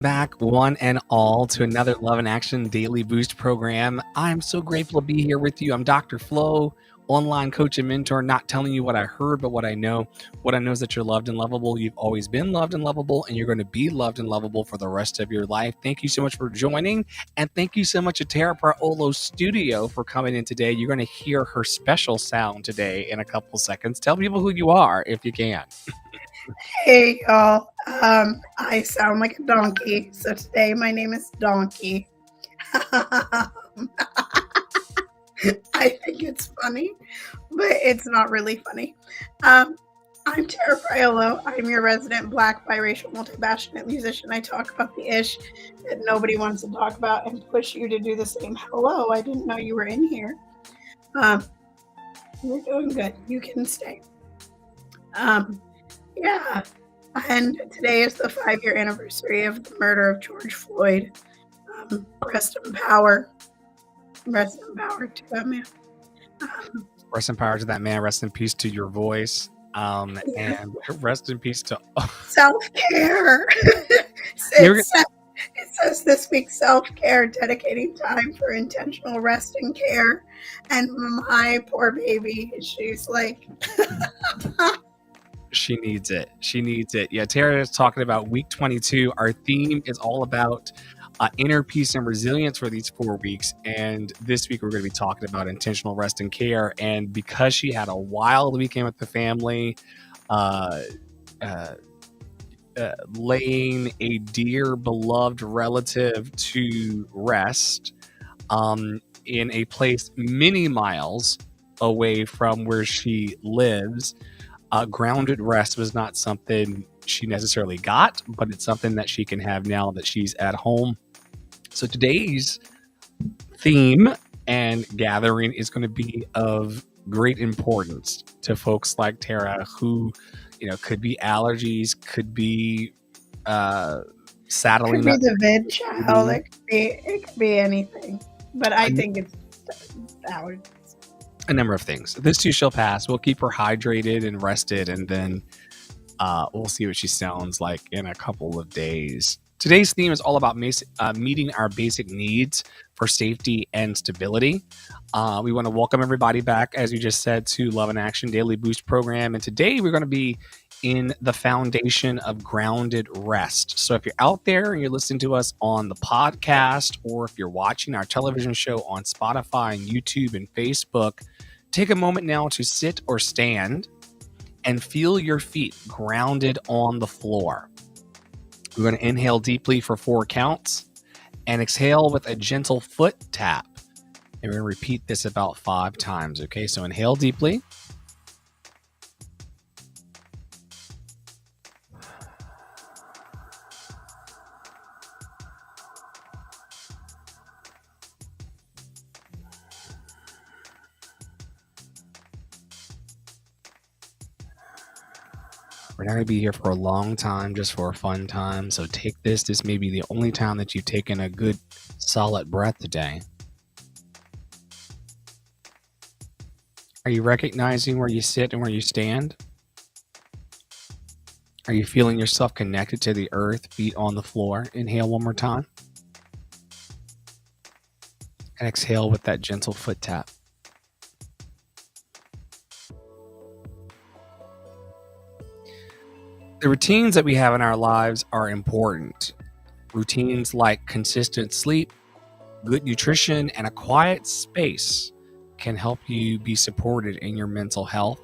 Back one and all to another Love and Action Daily Boost program. I'm so grateful to be here with you. I'm Dr. Flo, online coach and mentor, not telling you what I heard, but what I know. What I know is that you're loved and lovable. You've always been loved and lovable, and you're going to be loved and lovable for the rest of your life. Thank you so much for joining, and thank you so much to Tara Paraolo Studio for coming in today. You're going to hear her special sound today in a couple seconds. Tell people who you are if you can. Hey y'all, I sound like a donkey, so today my name is Donkey. I think it's funny, but it's not really funny. I'm Tara Priolo. I'm your resident Black, biracial, multi-passionate musician. I talk about the ish that nobody wants to talk about and push you to do the same. Hello, I didn't know you were in here. You're doing good. You can stay. Yeah, and today is the 5-year anniversary of the murder of George Floyd. Rest in power. Rest in power to that man. Rest in power to that man. Rest in peace to your voice. And rest in peace to self-care. It says this week, self-care, dedicating time for intentional rest and care. And my poor baby, she's like... She needs it. She needs it. Yeah, Tara is talking about week 22. Our theme is all about inner peace and resilience for these 4 weeks. And this week, we're going to be talking about intentional rest and care. And because she had a wild weekend with the family, laying a dear, beloved relative to rest in a place many miles away from where she lives, grounded rest was not something she necessarily got, but it's something that she can have now that she's at home. So today's theme and gathering is going to be of great importance to folks like Tara who, could be allergies, could be saddling. Could be the vid child. It could be anything, but I think it's allergies. A number of things. This too shall pass. We'll keep her hydrated and rested, and then we'll see what she sounds like in a couple of days. Today's theme is all about meeting our basic needs for safety and stability. We want to welcome everybody back, as you just said, to Love and Action Daily Boost program. And today we're going to be in the foundation of grounded rest. So if you're out there and you're listening to us on the podcast, or if you're watching our television show on Spotify and YouTube and Facebook, take a moment now to sit or stand and feel your feet grounded on the floor. We're going to inhale deeply for 4 counts and exhale with a gentle foot tap. And we're going to repeat this about 5 times. Okay, so inhale deeply. We're not going to be here for a long time, just for a fun time. So take this. This may be the only time that you've taken a good solid breath today. Are you recognizing where you sit and where you stand? Are you feeling yourself connected to the earth, feet on the floor? Inhale one more time. And exhale with that gentle foot tap. The routines that we have in our lives are important. Routines like consistent sleep, good nutrition, and a quiet space can help you be supported in your mental health.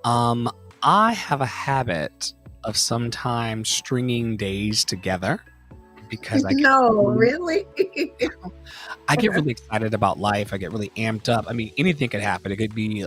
I have a habit of sometimes stringing days together because really? I get really excited about life. I get really amped up. I mean, anything could happen. It could be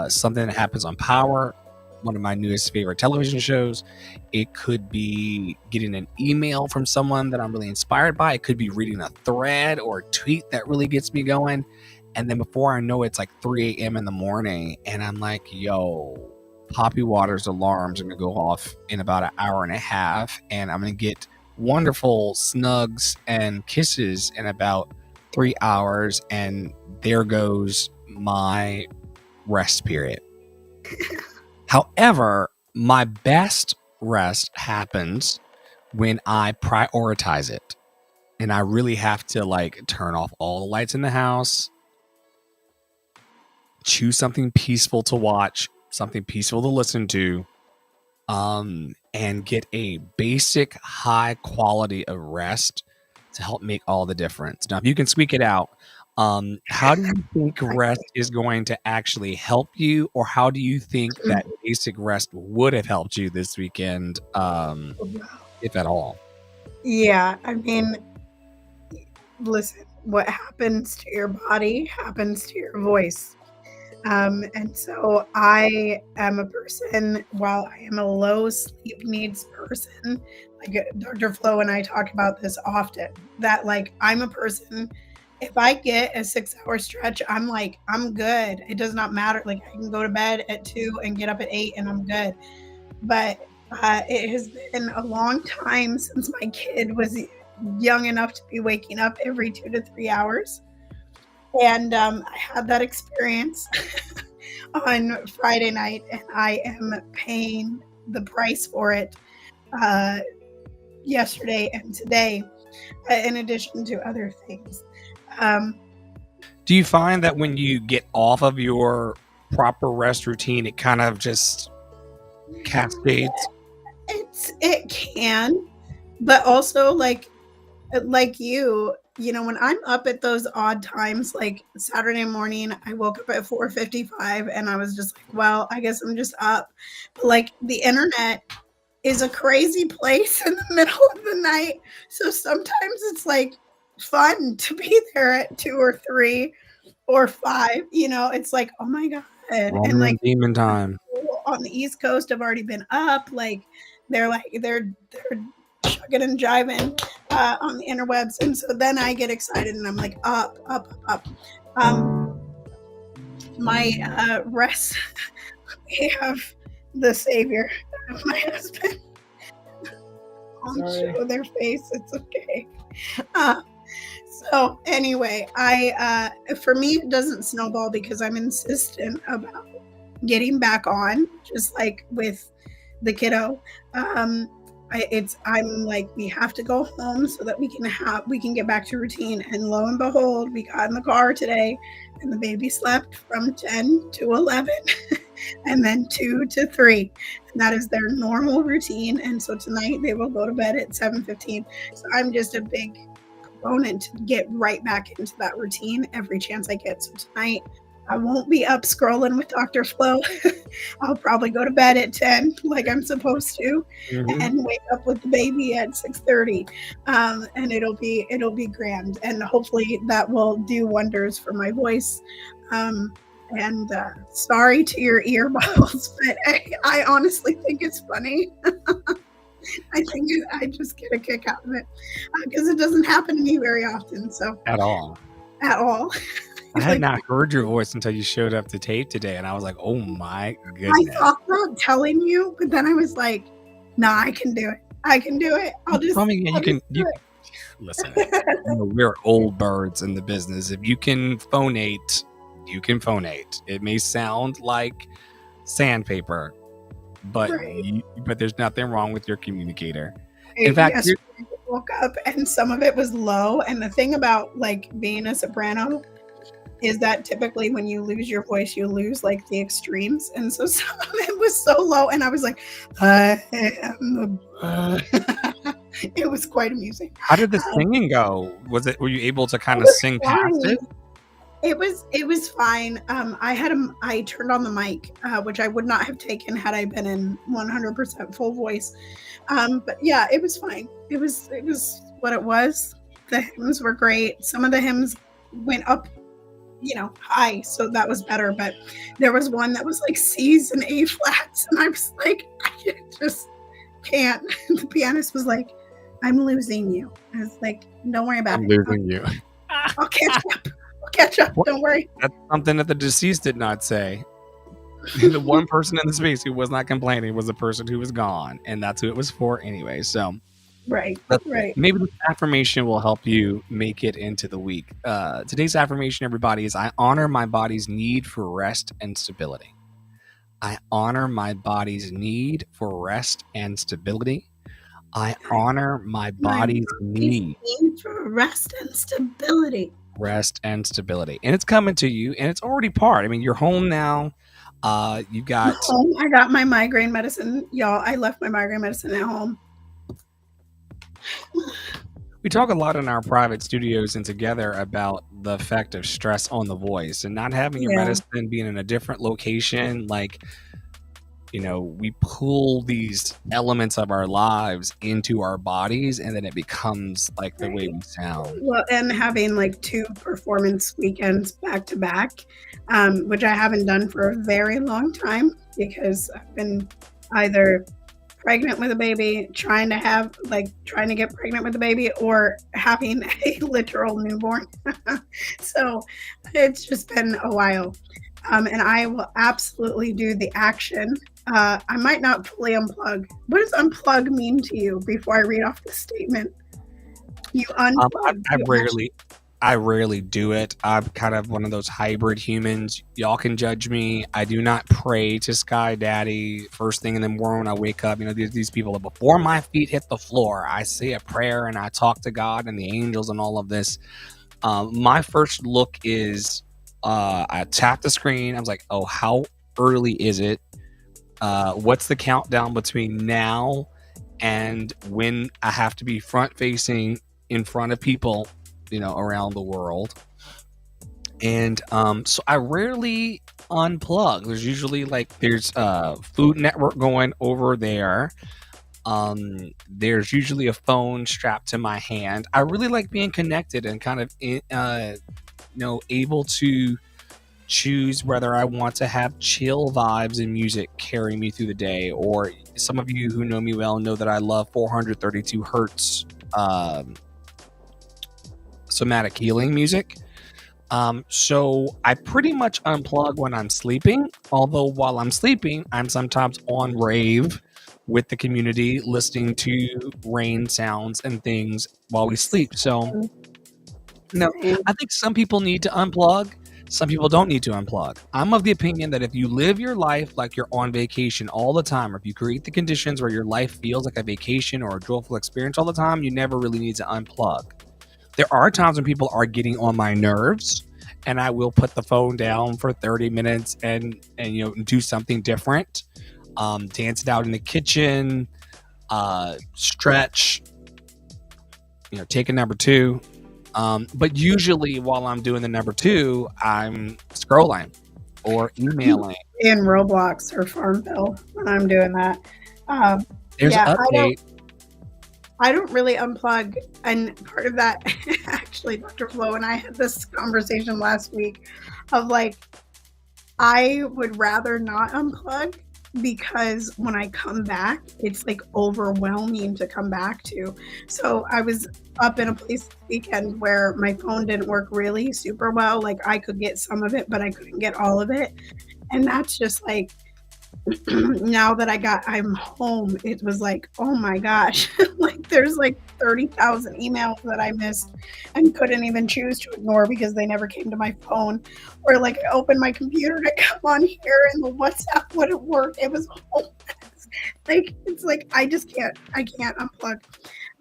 something that happens on Power, one of my newest favorite television shows. It could be getting an email from someone that I'm really inspired by. It could be reading a thread or a tweet that really gets me going. And then before I know it, it's like 3 a.m. in the morning. And I'm like, yo, Poppy Waters' alarm's going to go off in about an hour and a half. And I'm going to get wonderful snugs and kisses in about 3 hours. And there goes my rest period. However, my best rest happens when I prioritize it. And I really have to like turn off all the lights in the house, choose something peaceful to watch, something peaceful to listen to, and get a basic high quality of rest to help make all the difference. Now, if you can squeak it out, how do you think rest is going to actually help you, or how do you think that basic rest would have helped you this weekend, if at all? Yeah, I mean, listen, what happens to your body happens to your voice. And so I am a person, while I am a low sleep needs person, like Dr. Flo and I talk about this often, that like I'm a person, if I get a 6-hour stretch, I'm like, I'm good. It does not matter. Like I can go to bed at 2 and get up at 8 and I'm good. But it has been a long time since my kid was young enough to be waking up every 2 to 3 hours. And I had that experience on Friday night, and I am paying the price for it yesterday and today, in addition to other things. Do you find that when you get off of your proper rest routine, it kind of just cascades? It can, but also like you, when I'm up at those odd times, like Saturday morning, I woke up at 4:55 and I was just like, well, I guess I'm just up. But like the internet is a crazy place in the middle of the night. So sometimes it's like fun to be there at 2 or 3 or 5. It's like, oh my God. And like demon time. On the East Coast have already been up. Like they're chugging and jiving on the interwebs, and so then I get excited and I'm like up. My rest, we have the savior, my husband. I'll show their face. It's okay. So anyway, for me it doesn't snowball because I'm insistent about getting back on, just like with the kiddo. I'm like, we have to go home so that we can get back to routine. And lo and behold, we got in the car today and the baby slept from 10 to 11 and then 2 to 3. And that is their normal routine. And so tonight they will go to bed at 7:15. So I'm just a big proponent to get right back into that routine every chance I get. So tonight I won't be up scrolling with Dr. Flo. I'll probably go to bed at 10 like I'm supposed to, and wake up with the baby at 6:30. And it'll be grand. And hopefully that will do wonders for my voice. And sorry to your earballs, but I honestly think it's funny. I think I just get a kick out of it because it doesn't happen to me very often. So At all. I had not heard your voice until you showed up to tape today, and I was like, "Oh my goodness!" I thought about telling you, but then I was like, "Nah, I can do it. I'll just." Listen. We're old birds in the business. If you can phonate, you can phonate. It may sound like sandpaper, but but there's nothing wrong with your communicator. In fact, I woke up and some of it was low. And the thing about like being a soprano is that typically when you lose your voice, you lose like the extremes. And so some of it was so low, and I was like, it was quite amusing. How did the singing go? Were you able to kind of sing past it? It was fine. I turned on the mic, which I would not have taken had I been in 100% full voice. But yeah, it was fine. It was what it was. The hymns were great. Some of the hymns went up, high, so that was better. But there was one that was like C's and A flats, and I was like, I just can't. The pianist was like, "I'm losing you." I was like, "Don't worry about it. I'm losing you. I'll catch up. Don't worry." That's something that the deceased did not say. The one person in the space who was not complaining was the person who was gone, and that's who it was for anyway. So right. Maybe this affirmation will help you make it into the week. Today's affirmation, everybody, is: I honor my body's need for rest and stability. I honor my body's need for rest and stability. I honor my My body's body's need, need for rest and stability. rest and stability. And it's coming to you and it's already part. I mean, you're home now. You I'm got home. I got my migraine medicine. Y'all, I left my migraine medicine at home. we talk a lot in our private studios and together about the effect of stress on the voice and not having your Yeah. medicine being in a different location. Like, we pull these elements of our lives into our bodies and then it becomes like the way we sound. Well, and having like 2 performance weekends back to back, which I haven't done for a very long time because I've been either pregnant with a baby, trying to get pregnant with a baby, or having a literal newborn. So it's just been a while. And I will absolutely do the action. I might not fully unplug. What does unplug mean to you before I read off the statement? You unplug. I rarely do it. I'm kind of one of those hybrid humans. Y'all can judge me. I do not pray to Sky Daddy first thing in the morning when I wake up. These people, before my feet hit the floor, I say a prayer and I talk to God and the angels and all of this. My first look is I tap the screen. I was like, oh, how early is it? What's the countdown between now and when I have to be front facing in front of people, around the world? And so I rarely unplug. There's usually there's Food Network going over there. There's usually a phone strapped to my hand. I really like being connected and kind of able to choose whether I want to have chill vibes and music carry me through the day, or some of you who know me well know that I love 432 hertz somatic healing music. So I pretty much unplug when I'm sleeping, although while I'm sleeping, I'm sometimes on rave with the community, listening to rain sounds and things while we sleep. So, I think some people need to unplug. Some people don't need to unplug. I'm of the opinion that if you live your life like you're on vacation all the time, or if you create the conditions where your life feels like a vacation or a joyful experience all the time, you never really need to unplug. There are times when people are getting on my nerves, and I will put the phone down for 30 minutes and do something different. Dance it out in the kitchen, stretch, take a number 2. But usually while I'm doing the number 2, I'm scrolling or emailing. In Roblox or Farmville when I'm doing that. There's an update. I don't really unplug, and part of that, actually, Dr. Flo and I had this conversation last week of I would rather not unplug because when I come back, it's overwhelming to come back to. So I was up in a place this weekend where my phone didn't work really super well. I could get some of it, but I couldn't get all of it. And that's just now that I'm home, it was oh my gosh, there's 30,000 emails that I missed and couldn't even choose to ignore because they never came to my phone. Or I opened my computer to come on here and the WhatsApp wouldn't work. It was a whole mess. I can't unplug.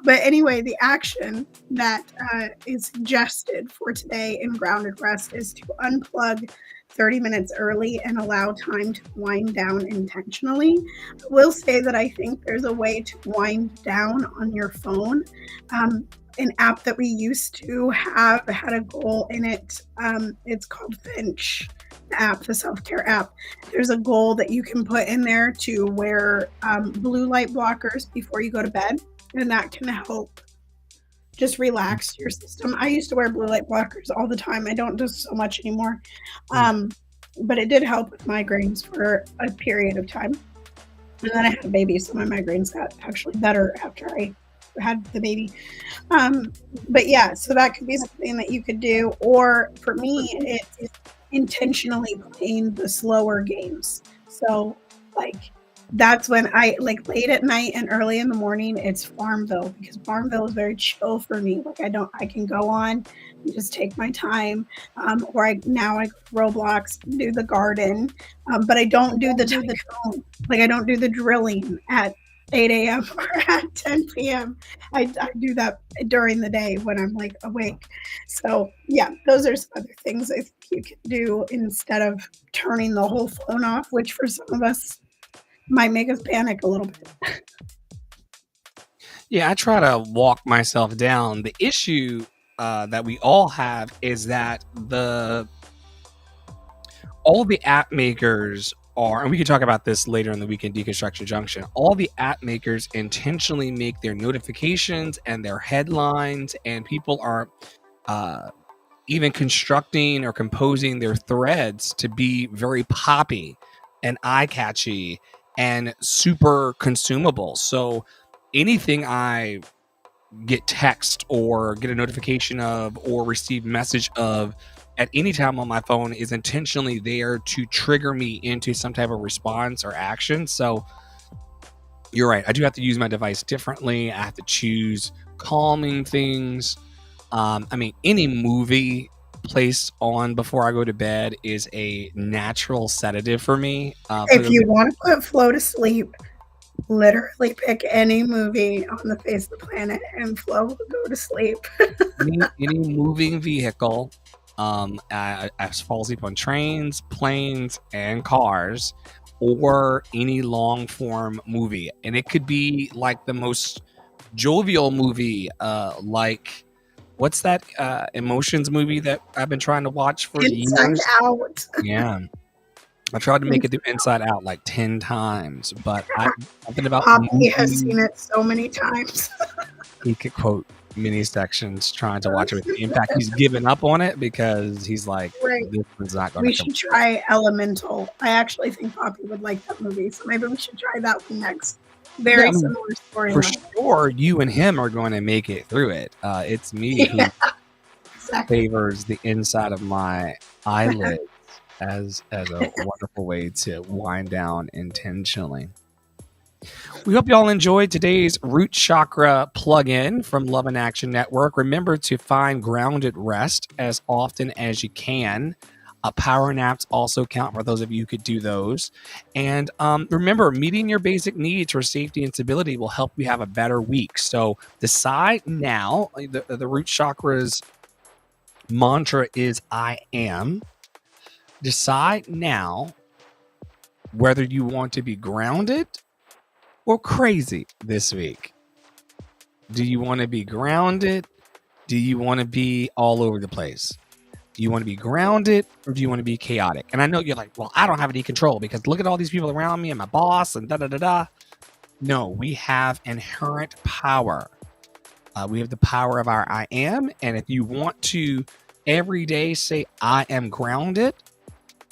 But anyway, the action that is suggested for today in Grounded Rest is to unplug 30 minutes early and allow time to wind down intentionally. I will say that I think there's a way to wind down on your phone. An app that we used to have had a goal in it. It's called Finch, the app, the self-care app. There's a goal that you can put in there to wear blue light blockers before you go to bed, and that can help just relax your system. I used to wear blue light blockers all the time. I don't do so much anymore. But it did help with migraines for a period of time. And then I had a baby, so my migraines got actually better after I had the baby. But yeah, so that could be something that you could do. Or for me, it's intentionally playing the slower games. So that's when I like late at night and early in the morning, it's Farmville because Farmville is very chill for me. Like I can go on and just take my time. Or I go to Roblox, do the garden, but I don't do the tycoon. Like I don't do the drilling at 8 a.m. or at 10 p.m. I do that during the day when I'm like awake. So yeah, those are some other things I think you can do instead of turning the whole phone off, which for some of us might make us panic a little bit. Yeah, I try to walk myself down. The issue that we all have is that all the app makers are, and we can talk about this later in the week in Deconstruction Junction, all the app makers intentionally make their notifications and their headlines, and people are even constructing or composing their threads to be very poppy and eye-catchy and super consumable. So anything I get text or get a notification of or receive message of at any time on my phone is intentionally there to trigger me into some type of response or action. So you're right. I do have to use my device differently. I have to choose calming things. I mean, any movie placed on before I go to bed is a natural sedative for me. If you want to put Flo to sleep, literally pick any movie on the face of the planet and Flo will go to sleep. any moving vehicle. I fall asleep on trains, planes, and cars, or any long form movie. And it could be like the most jovial movie, like what's that emotions movie that I've been trying to watch for years? Out. Yeah. I tried to make it do Inside Out like 10 times, but something about Poppy has seen it so many times. He could quote many sections trying to watch it with me. In fact, he's given up on it because he's like, this one's not going to come. We should try Elemental. I actually think Poppy would like that movie, so maybe we should try that one next. Very similar story. For sure, you and him are going to make it through it. It's me who favors the inside of my eyelids as a wonderful way to wind down intentionally. We hope you all enjoyed today's Root Chakra plug-in from Love in Action Network. Remember to find grounded rest as often as you can. Power naps also count for those of you who could do those. And remember, meeting your basic needs for safety and stability will help you have a better week. So decide now. The Root Chakra's mantra is I am. Decide now whether you want to be grounded or crazy this week. Do you want to be grounded? Do you want to be all over the place? Do you want to be grounded or do you want to be chaotic? And I know you're like, well, I don't have any control because look at all these people around me and my boss and da-da-da-da. No, we have inherent power. We have the power of our I am. And if you want to every day say, I am grounded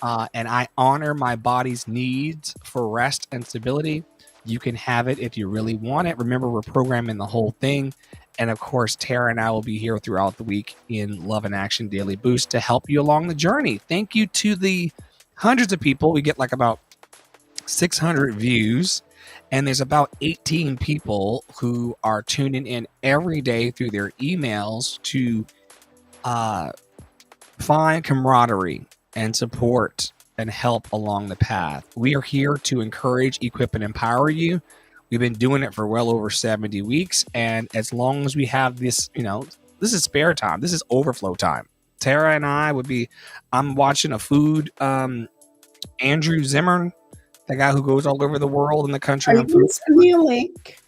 and I honor my body's needs for rest and stability, you can have it if you really want it. Remember, we're programming the whole thing. And of course, Tara and I will be here throughout the week in Love in Action Daily Boost to help you along the journey. Thank you to the hundreds of people. We get like about 600 views. And there's about 18 people who are tuning in every day through their emails to find camaraderie and support and help along the path. We are here to encourage, equip, and empower you. We've been doing it for well over 70 weeks. And as long as we have this, this is spare time. This is overflow time. Tara and I I'm watching a food, Andrew Zimmern, the guy who goes all over the world in the country. Are you send me a link?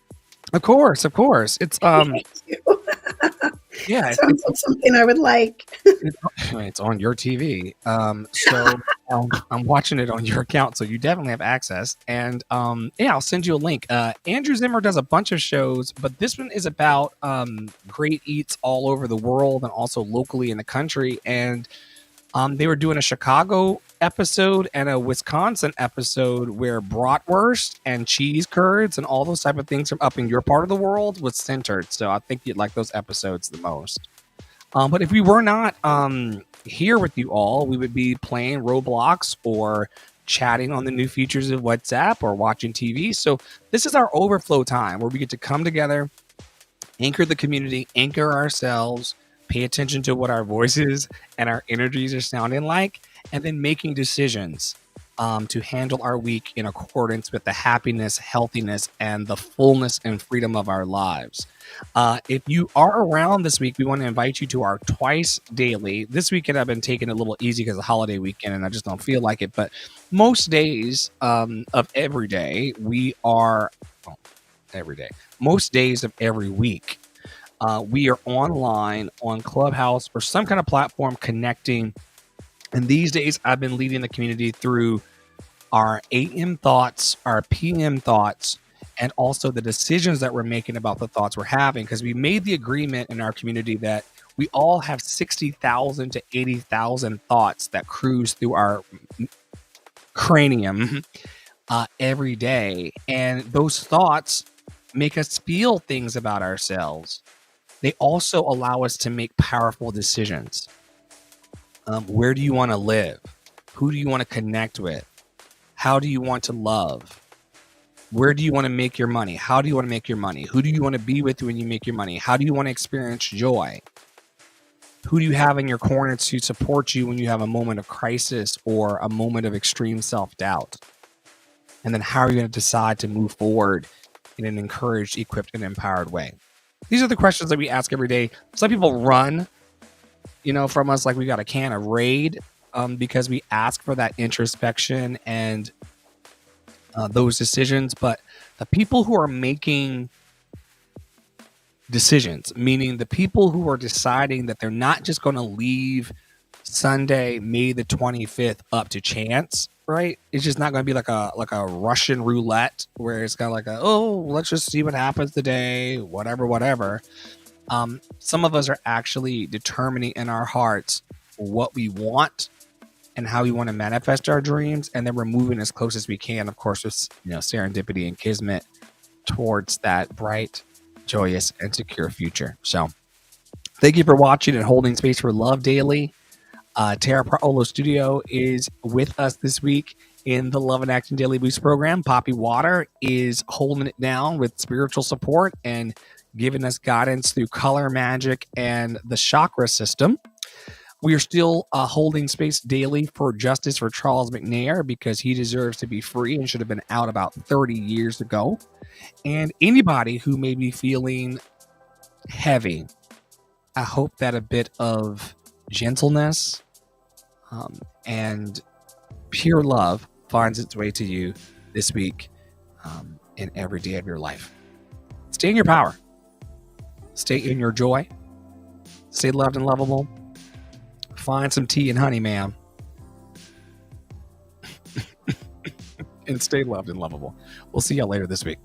Of course. It's Thank you. Yeah, sounds like something I would like. It's on your TV, so I'm watching it on your account, so you definitely have access. And I'll send you a link. Andrew Zimmer does a bunch of shows, but this one is about great eats all over the world and also locally in the country. And they were doing a Chicago episode and a Wisconsin episode where bratwurst and cheese curds and all those type of things from up in your part of the world was centered. So I think you'd like those episodes the most. But if we were not here with you all, we would be playing Roblox or chatting on the new features of WhatsApp or watching TV. So this is our overflow time where we get to come together, anchor the community, anchor ourselves, pay attention to what our voices and our energies are sounding like, and then making decisions to handle our week in accordance with the happiness, healthiness, and the fullness and freedom of our lives. If you are around this week, we want to invite you to our twice daily. This weekend I've been taking it a little easy because of the holiday weekend and I just don't feel like it. But most days of every day, most days of every week, we are online on Clubhouse or some kind of platform connecting. And these days, I've been leading the community through our AM thoughts, our PM thoughts, and also the decisions that we're making about the thoughts we're having. Because we made the agreement in our community that we all have 60,000 to 80,000 thoughts that cruise through our cranium every day. And those thoughts make us feel things about ourselves. They also allow us to make powerful decisions. Where do you want to live? Who do you want to connect with? How do you want to love? Where do you want to make your money? How do you want to make your money? Who do you want to be with when you make your money? How do you want to experience joy? Who do you have in your corner to support you when you have a moment of crisis or a moment of extreme self-doubt? And then how are you going to decide to move forward in an encouraged, equipped, and empowered way? These are the questions that we ask every day. Some people run, from us like we got a can of Raid because we ask for that introspection and those decisions. But the people who are making decisions, meaning the people who are deciding that they're not just going to leave Sunday, May the 25th up to chance, right? It's just not going to be like a Russian roulette where it's kind of like let's just see what happens today, whatever. Some of us are actually determining in our hearts what we want and how we want to manifest our dreams, and then we're moving as close as we can, of course, with serendipity and kismet towards that bright, joyous, and secure future. So thank you for watching and holding space for love daily. Tara Paolo Studio is with us this week in the Love and Action Daily Boost program. Poppy Water is holding it down with spiritual support and giving us guidance through color magic and the chakra system. We are still holding space daily for justice for Charles McNair because he deserves to be free and should have been out about 30 years ago. And anybody who may be feeling heavy, I hope that a bit of gentleness and pure love finds its way to you this week in every day of your life. Stay in your power. Stay in your joy. Stay loved and lovable. Find some tea and honey, ma'am. And stay loved and lovable. We'll see y'all later this week.